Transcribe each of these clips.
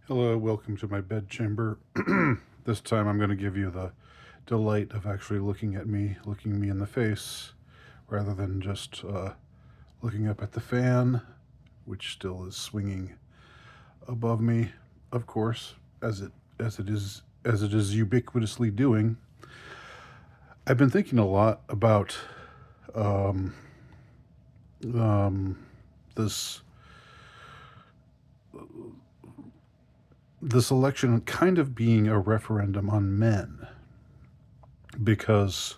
Hello, welcome to my bedchamber. This time I'm going to give you the delight of actually looking me in the face, rather than just looking up at the fan, which still is swinging above me, of course, as it is ubiquitously doing. I've been thinking a lot about um, um, this this election kind of being a referendum on men because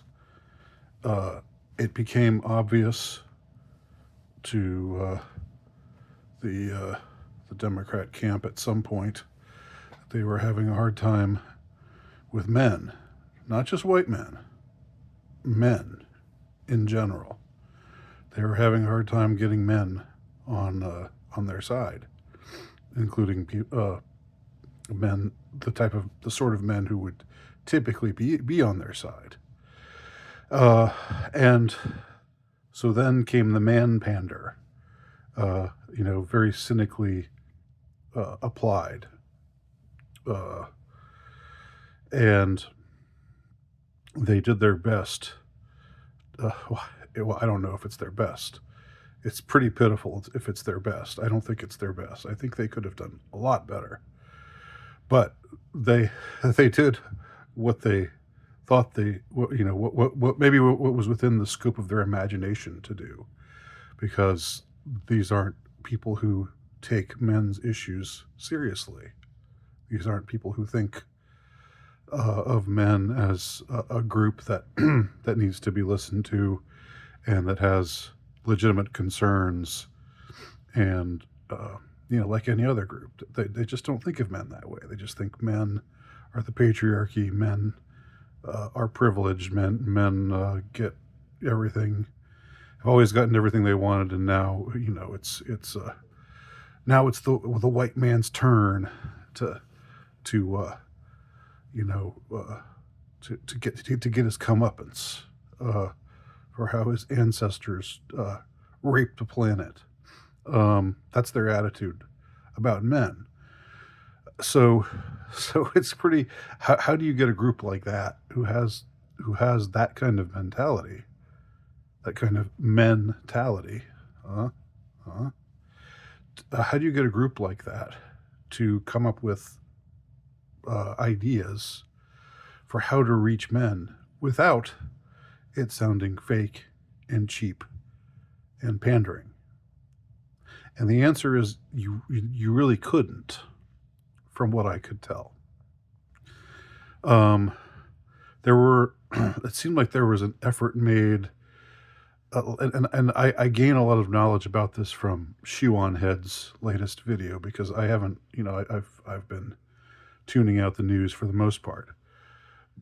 uh, it became obvious to the the Democrat camp at some point that they were having a hard time with men, not just white men, men in general. They were having a hard time getting men on their side, including men, the sort of men who would typically be on their side. Uh, and so then came the man pander, very cynically applied. Uh, and they did their best. Well, I don't know if it's their best. It's pretty pitiful if it's their best. I don't think it's their best. I think they could have done a lot better. But they they did what they thought what was within the scope of their imagination to do, because these aren't people who take men's issues seriously. These aren't people who think of men as a group that that needs to be listened to and that has legitimate concerns, and like any other group, they just don't think of men that way. They just think men are the patriarchy, men are privileged, men get everything, have always gotten everything they wanted, and now it's the white man's turn to to you know, uh, to get his comeuppance uh, for how his ancestors raped the planet. That's their attitude about men. So, so it's pretty. How do you get a group like that who has that kind of mentality, that kind of mentality? Uh, uh, how do you get a group like that to come up with ideas for how to reach men without it sounding fake and cheap and pandering? And the answer is you really couldn't, from what I could tell. Um, there were it seemed like there was an effort made, and I gain a lot of knowledge about this from Shoe on Head's latest video, because I haven't, I've been tuning out the news for the most part.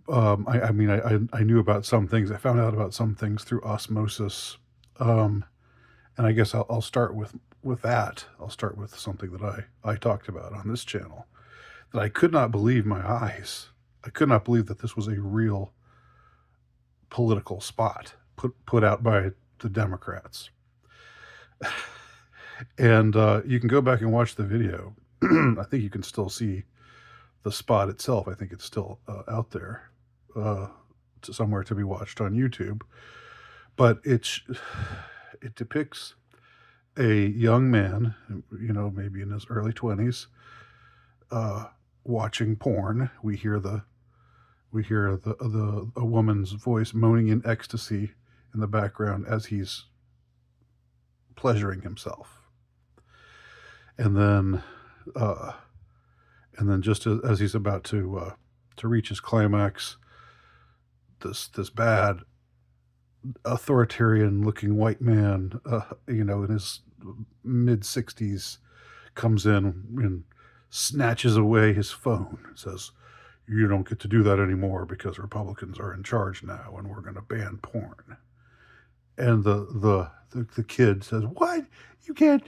I mean, I knew about some things. I found out about some things through osmosis. Um, and I guess I'll start with that. I'll start with something that I talked about on this channel, that I could not believe my eyes. I could not believe that this was a real political spot put out by the Democrats. And you can go back and watch the video. I think you can still see the spot itself. I think it's still out there uh, somewhere to be watched on YouTube. But it depicts a young man, maybe in his early 20s, uh, watching porn. We hear the a woman's voice moaning in ecstasy in the background as he's pleasuring himself, and then uh, just as he's about to reach his climax, this bad authoritarian looking white man, in his mid 60s, comes in and snatches away his phone and says, "You don't get to do that anymore because Republicans are in charge now and we're going to ban porn." And the kid says, "What? You can't,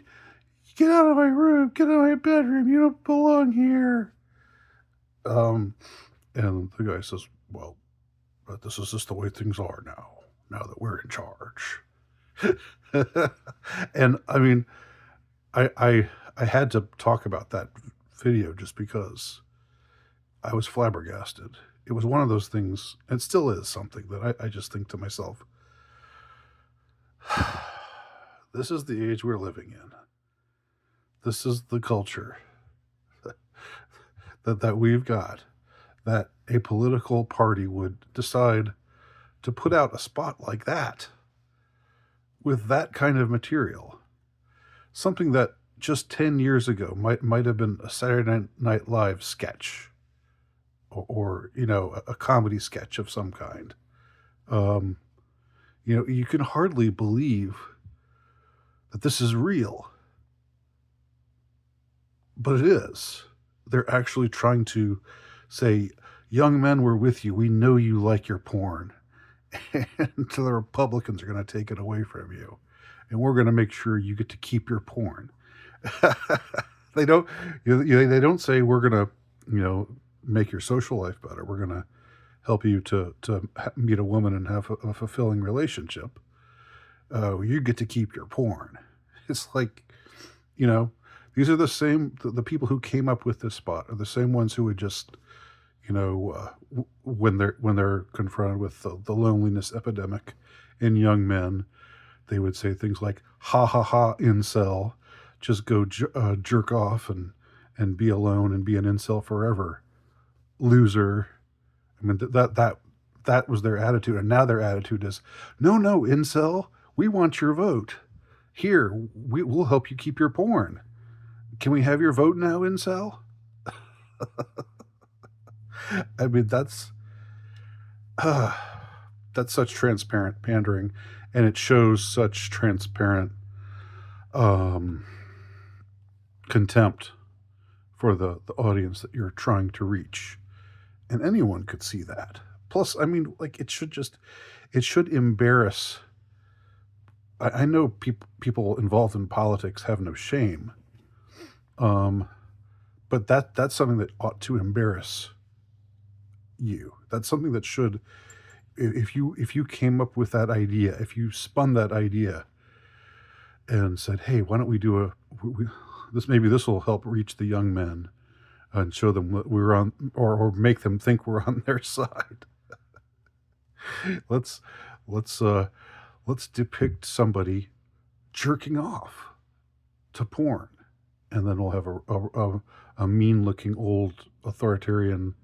get out of my room, get out of my bedroom, you don't belong here." Um, and the guy says, "Well, but this is just the way things are now that we're in charge." And I mean, I had to talk about that video just because I was flabbergasted. It was one of those things, and still is something that I just think to myself, this is the age we're living in. This is the culture that we've got, that a political party would decide to put out a spot like that with that kind of material. Something that just 10 years ago might have been a Saturday Night Live sketch or a comedy sketch of some kind. Um, you can hardly believe that this is real, but it is. They're actually trying to say, young men, we're with you. We know you like your porn. And the Republicans are going to take it away from you. And we're going to make sure you get to keep your porn. They don't. They don't say we're going to, make your social life better. We're going to help you to meet a woman and have a fulfilling relationship. You get to keep your porn. It's like, these are the people who came up with this spot are the same ones who would just, when they're confronted with the loneliness epidemic in young men, they would say things like "ha ha ha, incel," just go jerk off and be alone and be an incel forever, loser. I mean that was their attitude, and now their attitude is, no, incel, we want your vote. Here, we'll help you keep your porn. Can we have your vote now, incel? I mean, that's such transparent pandering, and it shows such transparent um, contempt for the audience that you're trying to reach, and anyone could see that. Plus, I mean, like it should embarrass. I know people involved in politics have no shame, um, but that's something that ought to embarrass you. That's something that should, if you came up with that idea, if you spun that idea and said, hey, why don't we do maybe this will help reach the young men and show them that we're on, or make them think we're on their side. let's let's uh let's depict somebody jerking off to porn, and then we'll have a mean looking old authoritarian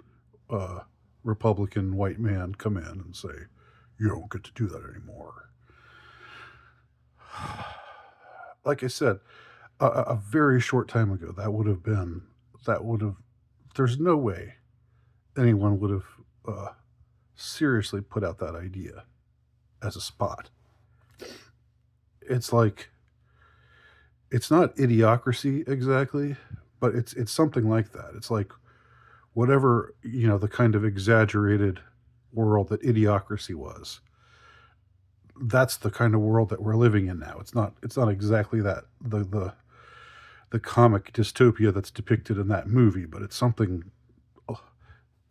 uh Republican white man come in and say, you don't get to do that anymore. Like I said, a very short time ago, that would have, there's no way anyone would have seriously put out that idea as a spot. It's like, it's not idiocracy exactly, but it's something like that. It's like whatever, the kind of exaggerated world that idiocracy was. That's the kind of world that we're living in now. It's not exactly that the comic dystopia that's depicted in that movie, but it's something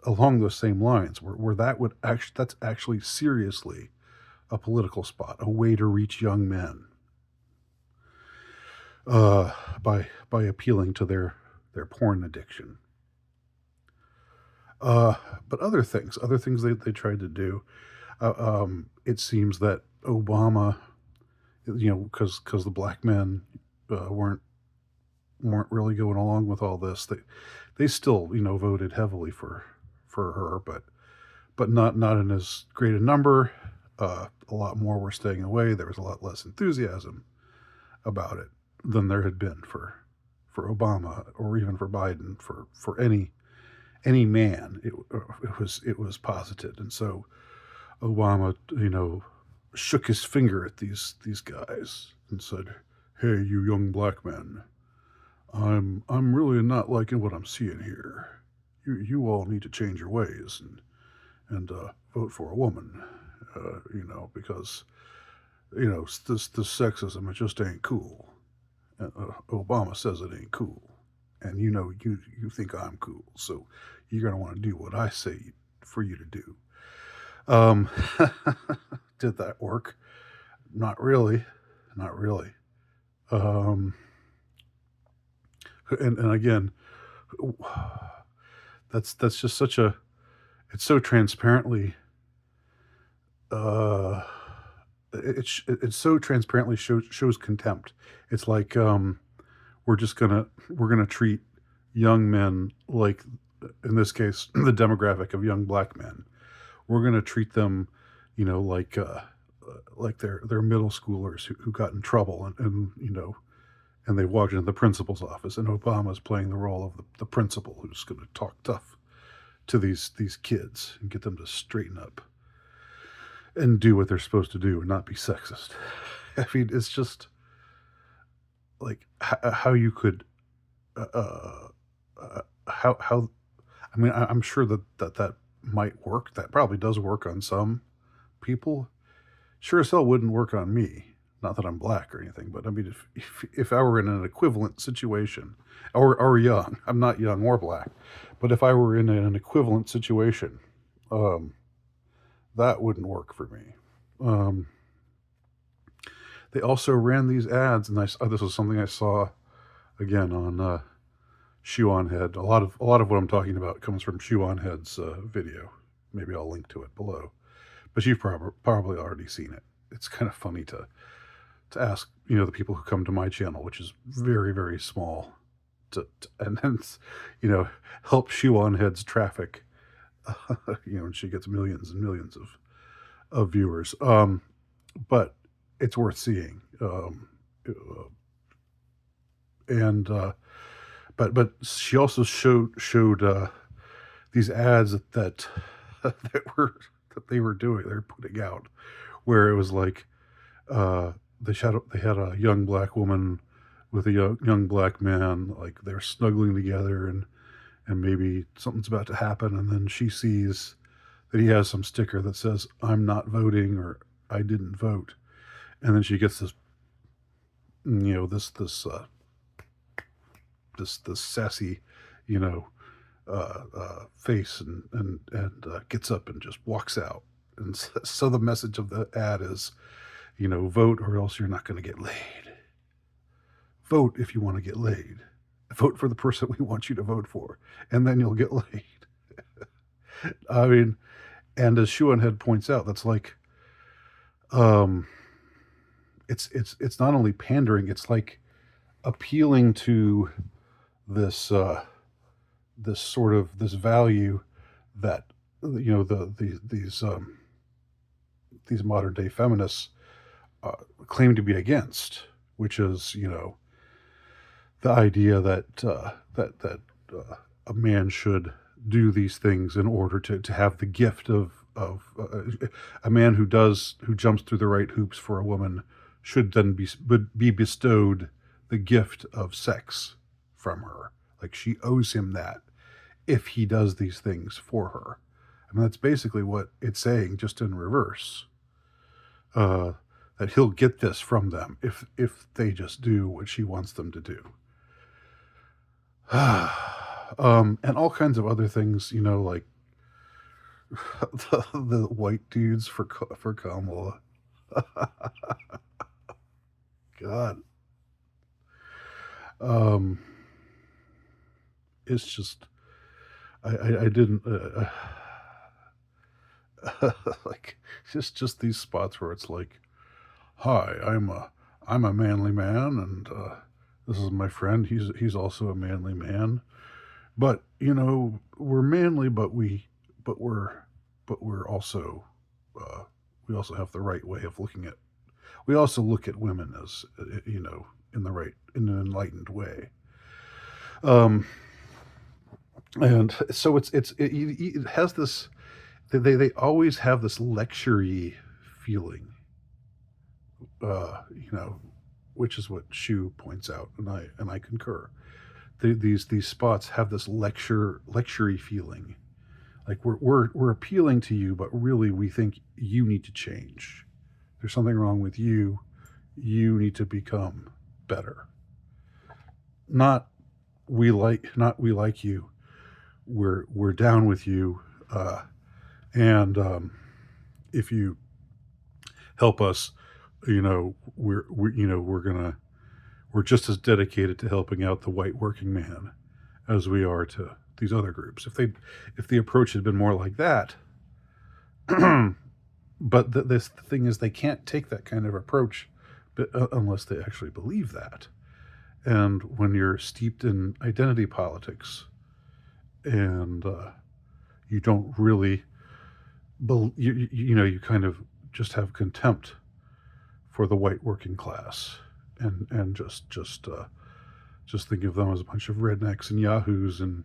along those same lines where that's actually seriously a political spot, a way to reach young men by appealing to their porn addiction. But other things they tried to do. It seems that Obama, because the black men weren't really going along with all this. They still voted heavily for her, but not in as great a number. A lot more were staying away. There was a lot less enthusiasm about it than there had been for Obama or even for Biden, for any man. It was posited, and so Obama, shook his finger at these guys and said, "Hey, you young black men, I'm really not liking what I'm seeing here. You all need to change your ways and vote for a woman, because this sexism, it just ain't cool. Obama says it ain't cool, and you think I'm cool, so you're gonna want to do what I say for you to do." Um, did that work? Not really, not really. Um, and again, That's just such a it's so transparently uh it's so transparently shows contempt. It's like we're gonna treat young men like, in this case, the demographic of young black men. We're gonna treat them, like they're middle schoolers who got in trouble, and and they walked into the principal's office, and Obama's playing the role of the principal who's going to talk tough to these kids and get them to straighten up and do what they're supposed to do and not be sexist. I mean, it's just like how you could how I mean, I'm sure that might work. That probably does work on some people. Sure as hell wouldn't work on me. Not that I'm black or anything, but I mean, if I were in an equivalent situation, or young, I'm not young or black, but if I were in an equivalent situation, um, that wouldn't work for me. Um, they also ran these ads, and this was something I saw again on Shoe on Head. A lot of what I'm talking about comes from Shoe on Head's video. Maybe I'll link to it below. But you've probably already seen it. It's kind of funny to ask, the people who come to my channel, which is very, very small, and then, help Shoe on Head's traffic, and she gets millions and millions of viewers. But it's worth seeing. And but she also showed these ads that they were doing, they're putting out, where it was like they had a young black woman with a young black man, like they're snuggling together, and maybe something's about to happen, and then she sees that he has some sticker that says "I'm not voting" or "I didn't vote," and then she gets this, this sassy, you know, face, and gets up and just walks out. And so the message of the ad is, vote or else you're not going to get laid. Vote if you want to get laid. Vote for the person we want you to vote for, and then you'll get laid. I mean, and as Shuanhead points out, that's like, um, it's not only pandering; it's like appealing to this this sort of this value that these modern day feminists claim to be against, which is the idea that a man should do these things in order to have the gift of a man who jumps through the right hoops for a woman should then be bestowed the gift of sex from her. Like she owes him that if he does these things for her. I mean, that's basically what it's saying, just in reverse. Uh, that he'll get this from them if they just do what she wants them to do. And all kinds of other things, like the white dudes for Kamala. God, um, it's just I didn't like just these spots where it's like, "Hi, I'm a manly man, and this is my friend. He's also a manly man. But we're manly, but we're also we also have the right way of looking at. We also look at women as in an enlightened way. Um, and so it has this. They always have this lectury feeling, uh, you know, which is what Shu points out, and I concur. These spots have this lectury feeling, like we're appealing to you, but really we think you need to change. There's something wrong with you. You need to become better. Not not we like you. We're down with you, and if you help us, we're just as dedicated to helping out the white working man as we are to these other groups. If the approach had been more like that, but the thing is, they can't take that kind of approach, unless they actually believe that. And when you're steeped in identity politics, and you don't really, you kind of just have contempt for the white working class, and just think of them as a bunch of rednecks and yahoos, and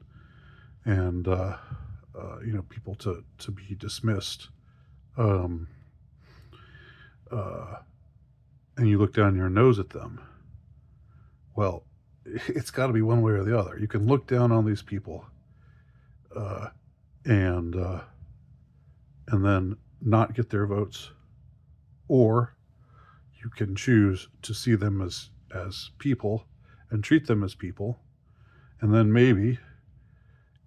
people to be dismissed. Um, uh, and you look down your nose at them. Well, it's got to be one way or the other. You can look down on these people, uh, and and then not get their votes, or you can choose to see them as people and treat them as people, and then maybe,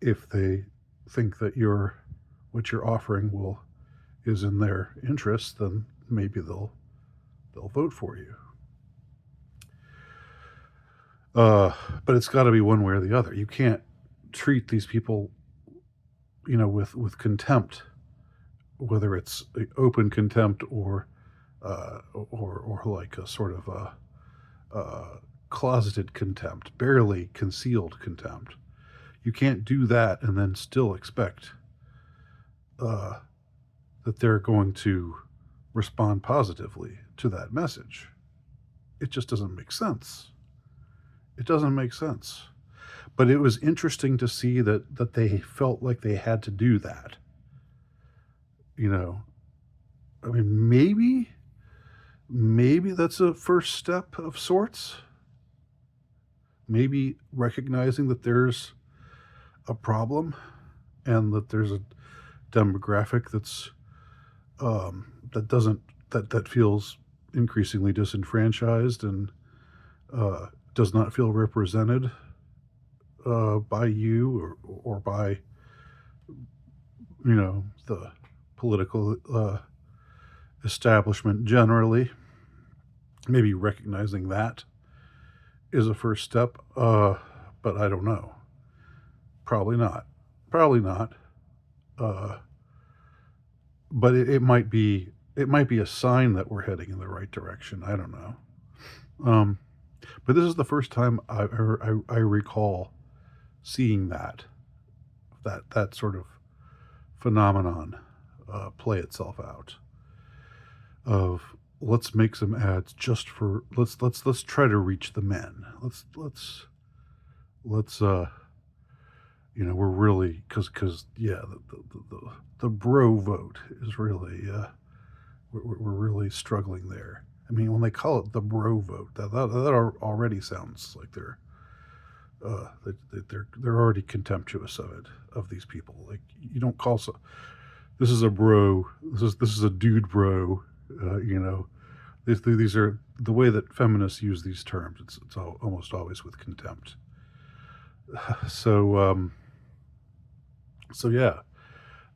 if they think that what you're offering is in their interest, then maybe they'll vote for you. Uh, but it's got to be one way or the other. You can't treat these people, with contempt, whether it's open contempt, or like a sort of closeted contempt, barely concealed contempt. You can't do that and then still expect uh, that they're going to respond positively to that message. It just doesn't make sense. It doesn't make sense. But it was interesting to see that they felt like they had to do that. You know, I mean, maybe that's a first step of sorts. Maybe recognizing that there's a problem, and that there's a demographic that doesn't that feels increasingly disenfranchised, and does not feel represented by you, or by the political establishment generally. Maybe recognizing that is a first step, but I don't know. Probably not. Probably not. Uh, but it might be a sign that we're heading in the right direction. I don't know. Um, but this is the first time I recall seeing that sort of phenomenon play itself out. Of, let's make some ads just for, let's try to reach the men. Let's we're really, because yeah, the bro vote is really, we're really struggling there. I mean, when they call it the bro vote, that already sounds like they're already contemptuous of these people. Like, you don't call this is a bro, this is a dude bro. These are the way that feminists use these terms. It's almost always with contempt. So yeah,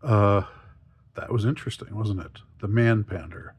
uh, that was interesting, wasn't it? The man pander.